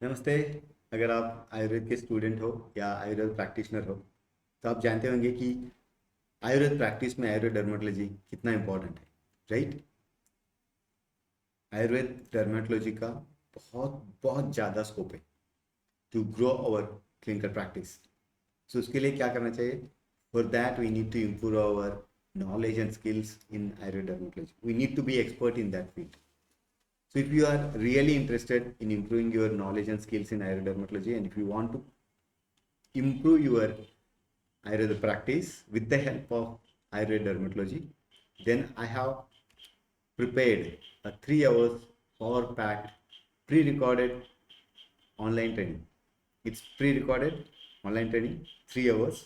नमस्ते। अगर आप आयुर्वेद के स्टूडेंट हो या आयुर्वेद प्रैक्टिशनर हो तो आप जानते होंगे कि आयुर्वेद प्रैक्टिस में आयुर्वेद डर्मेटोलॉजी कितना इम्पोर्टेंट है, राइट। आयुर्वेद डर्मेटोलॉजी का बहुत बहुत ज़्यादा स्कोप है to grow our clinical practice. So उसके लिए क्या करना चाहिए? For that we need to improve our knowledge and skills in Ayurveda dermatology. We need to be expert in that field. So if you are really interested in improving your knowledge and skills in Ayurveda dermatology, and if you want to improve your Ayurveda practice with the help of Ayurveda dermatology, then I have prepared a 3 hours power packed pre-recorded online training. It's pre-recorded online training, 3 hours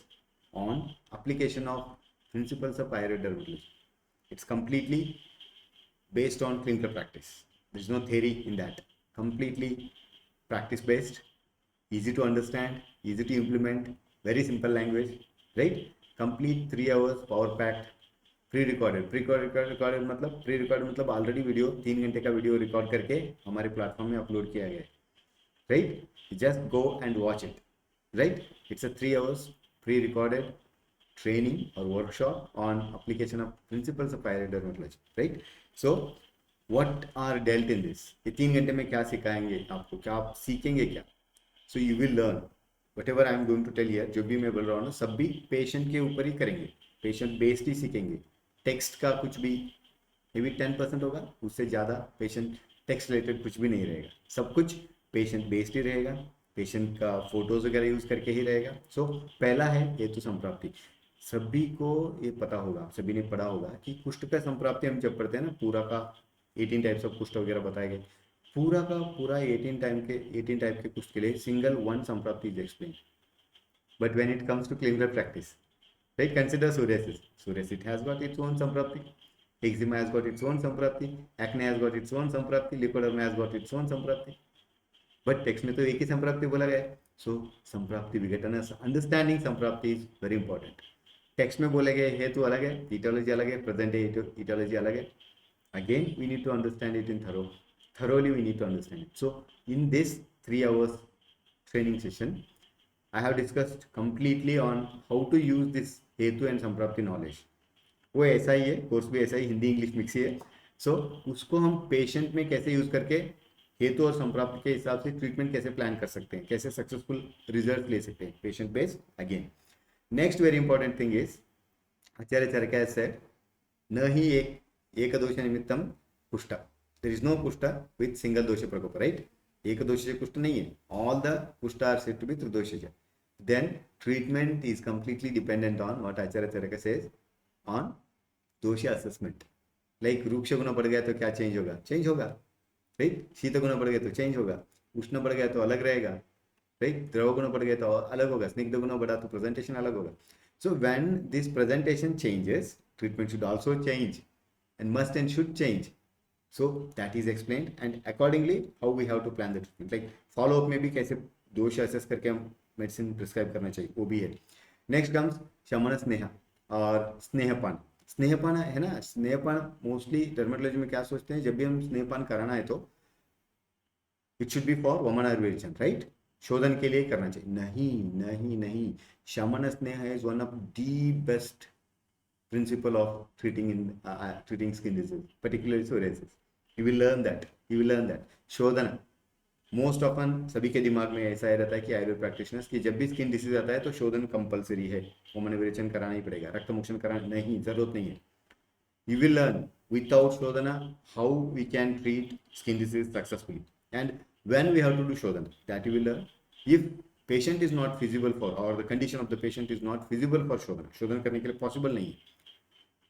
on application of principles of Ayurveda dermatology. It's completely based on clinical practice. There's no theory in that. Completely practice based, easy to understand, easy to implement, very simple language, right? Complete 3 hours power packed, pre recorded मतलब pre record मतलब already video 3 घंटे का video record करके हमारे platform में upload किया गया है, right? Just go and watch it, right? It's a 3 hours pre-recorded training or workshop on application of principles of pyrite dermatology, right? So what are dealt in this? ये 3 घंटे में क्या सिखाएंगे आपको, क्या आप सीखेंगे क्या? So you will learn whatever I am going to tell here, जो भी मैं बोल रहा हूँ ना, सब भी पेशेंट के ऊपर ही करेंगे, पेशेंट बेस्ड ही सीखेंगे। टेक्स्ट का कुछ भी मे बी 10% होगा, उससे ज़्यादा पेशेंट टेक्स्ट रिलेटेड कुछ भी नहीं रहेगा, सब कुछ पेशेंट बेस्ड ही रहेगा, पेशेंट का फोटोज वगैरह यूज़ करके ही रहेगा। सो पहला है हेतु संप्राप्ति। सभी को ये पता होगा, सभी ने पढ़ा होगा कि कुष्ठ का संप्राप्ति हम जब पढ़ते हैं ना, पूरा का 18 टाइप्स ऑफ कुष्ठ वगैरह बताए गए, पूरा का पूरा 18 टाइप के कुष्ठ के लिए single one samprapti is explain. But when it comes to clinical practice, right, consider psoriasis. Psoriasis has got its own samprapti, eczema has got its own samprapti, acne has got its own samprapti, leukoderma has got its own samprapti, but text में तो एक ही संप्राप्ति बोला गया है। So samprapti vighatan, understanding samprapti is very important. Text में बोले गए हेतु अलग है, ईटोलॉजी अलग है, प्रेजेंट ईटोलॉजी अलग है। Again, we need to understand it in thoroughly we need to understand it. So in this 3 hours training session, I have discussed completely on how to use this hetu and samprapti knowledge. वो ऐसा ही है, course भी ऐसा ही, Hindi English mix ही है। सो उसको हम patient में कैसे यूज करके हेतु और संप्राप्ति के हिसाब से ट्रीटमेंट कैसे प्लान कर सकते हैं, कैसे सक्सेसफुल रिजल्ट ले सकते हैं patient based. Again next very important thing is Acharya Charak has said न ही एक एकदोष निमित्तम कुष्ठ, there is no kushtha with single dosha prakopa, right? एक दोष से कुष्ठ नहीं है, all the kushtha are said to be tridoshaj. Then treatment is completely dependent on what Acharya Charak says on dosha assessment. Like रूक्ष गुण बढ़ गया तो क्या चेंज होगा? चेंज होगा, राइट? शीत गुण बढ़ गया तो चेंज होगा, उष्ण बढ़ गया तो अलग रहेगा, राइट? द्रव गुण बढ़ गया तो अलग होगा, स्निग्ध गुण बढ़ा तो प्रेजेंटेशन अलग होगा। So when this presentation changes, treatment should also change and must and should change. So that is explained and accordingly how we have to plan the treatment. Like follow up में भी कैसे दोष assess करके हम medicine prescribe करना चाहिए, वो भी है। नेक्स्ट कम्स शमन स्नेह और स्नेहपान। स्नेहपान है ना, स्नेहपान मोस्टली डर्मेटोलॉजी में क्या सोचते हैं, जब भी हम स्नेहपान कराना है तो इट शुड बी फॉर वमन आयुर्वेदिक, राइट? शोधन के लिए करना चाहिए। नहीं नहीं नहीं, शमन स्नेह is one of the best principle of treating skin disease, particularly psoriasis. You will learn that. You will learn that. शोधन मोस्ट ऑफन सभी के दिमाग में ऐसा ही रहता है कि आयुर्वेद प्रैक्टिशनर्स की जब भी स्किन डिसीज आता है तो शोधन कंपलसरी है, होमन विरेचन कराना ही पड़ेगा, रक्त मोक्षण कराना नहीं, जरूरत नहीं है। You will learn without shodhana how we can treat skin disease successfully, and when we have to do shodhana, that you will learn. If patient is not feasible for, or the condition of the patient is not feasible for shodhana, शोधन करने के लिए possible नहीं है,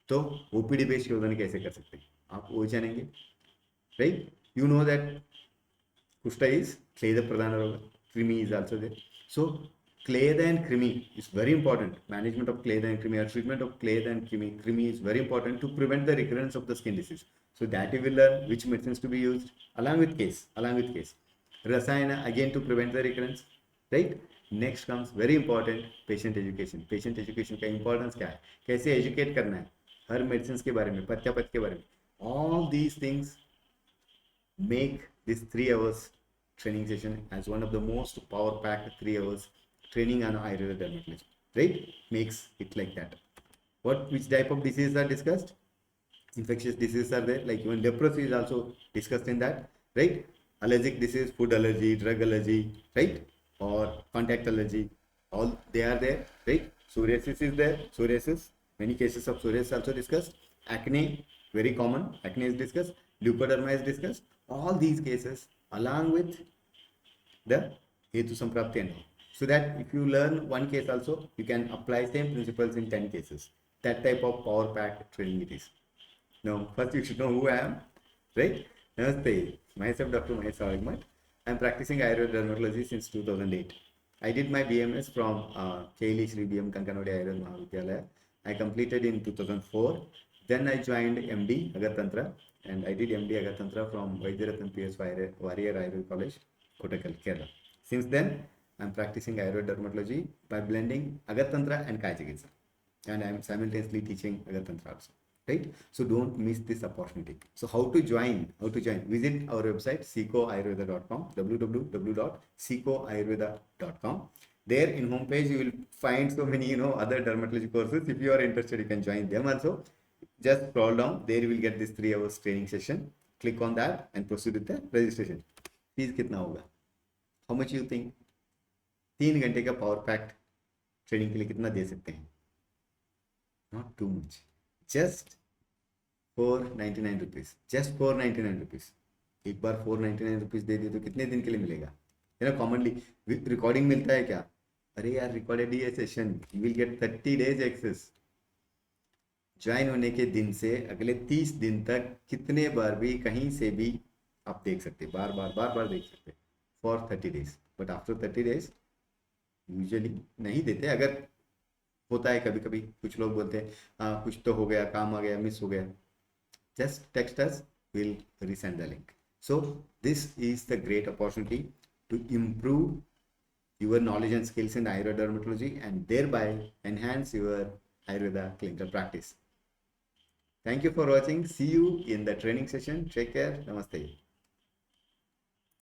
तो OPD based शोधन कैसे कर सकते हैं आप वो जानेंगे, राइट? यू नो दैट कुष्ठा इज क्लेद प्रधान रोग, कृमि इज आल्सो देयर। सो क्लेद एंड कृमि is very important. Management of clade and krimi or treatment of clade and krimi is very important to prevent the recurrence of the skin disease. So that you will learn which medicines to be used along with case rasayana again to prevent the recurrence, right? Next comes very important patient education. Patient education का importance क्या है, कैसे educate करना है हर medicine के बारे में, पथ्यापथ के बारे में, all these things make this 3 hours training session as one of the most power packed 3 hours training on Ayurveda dermatology. Right? Makes it like that. Which type of diseases are discussed? Infectious diseases are there, like even leprosy is also discussed in that, right? Allergic disease, food allergy, drug allergy, right? Or contact allergy, all they are there, right? Psoriasis is there, psoriasis, many cases of psoriasis also discussed. Acne, very common, acne is discussed. Leukoderma is discussed. All these cases, along with the Hetu Samprapti and all. So that if you learn one case also, you can apply same principles in 10 cases. That type of power packed training it is. Now, first you should know who I am, right? Namaste. Myself, Dr. Mahesh Savagmat. I am practicing Ayurveda dermatology since 2008. I did my BMS from Kaili Shri BM Kankanodi Ayurveda Mahavidyalaya. I completed in 2004. Then I joined MD Agartantra, and I did MD Agartantra from Vaidyarathan PS Warrior Ayurveda College, Kottakkal, Kerala. Since then, I am practicing Ayurveda dermatology by blending Agartantra and Kaya Chikitsa. And I am simultaneously teaching Agartantra also. Right? So don't miss this opportunity. So how to join? Visit our website secoayurveda.com, www.secoayurveda.com. There in homepage you will find so many other dermatology courses. If you are interested, you can join them also. Just scroll down. There you will get this 3 hours training session. Click on that and proceed with the registration. Fees कितना होगा? How much you think? 3 घंटे का power packed training के लिए कितना दे सकते हैं? Not too much. Just 499 rupees, just 499 rupees. एक बार 499 रुपीज़ दे दिए तो कितने दिन के लिए मिलेगा? है ना, कॉमनली रिकॉर्डिंग मिलता है क्या? अरे यार रिकॉर्डेड ही है session, you will get 30 days access. Join होने के दिन से अगले 30 दिन तक कितने बार भी कहीं से भी आप देख सकते, बार बार देख सकते for 30 days. But after 30 days usually नहीं देते. अगर होता है कभी कभी, कुछ लोग बोलते हैं हाँ कुछ तो हो गया, काम आ गया, मिस हो गया, just text us, we'll resend the link. So this is the great opportunity to improve your knowledge and skills in Ayurveda dermatology and thereby enhance your Ayurveda clinical practice. Thank you for watching. See you in the training session. Take care. Namaste.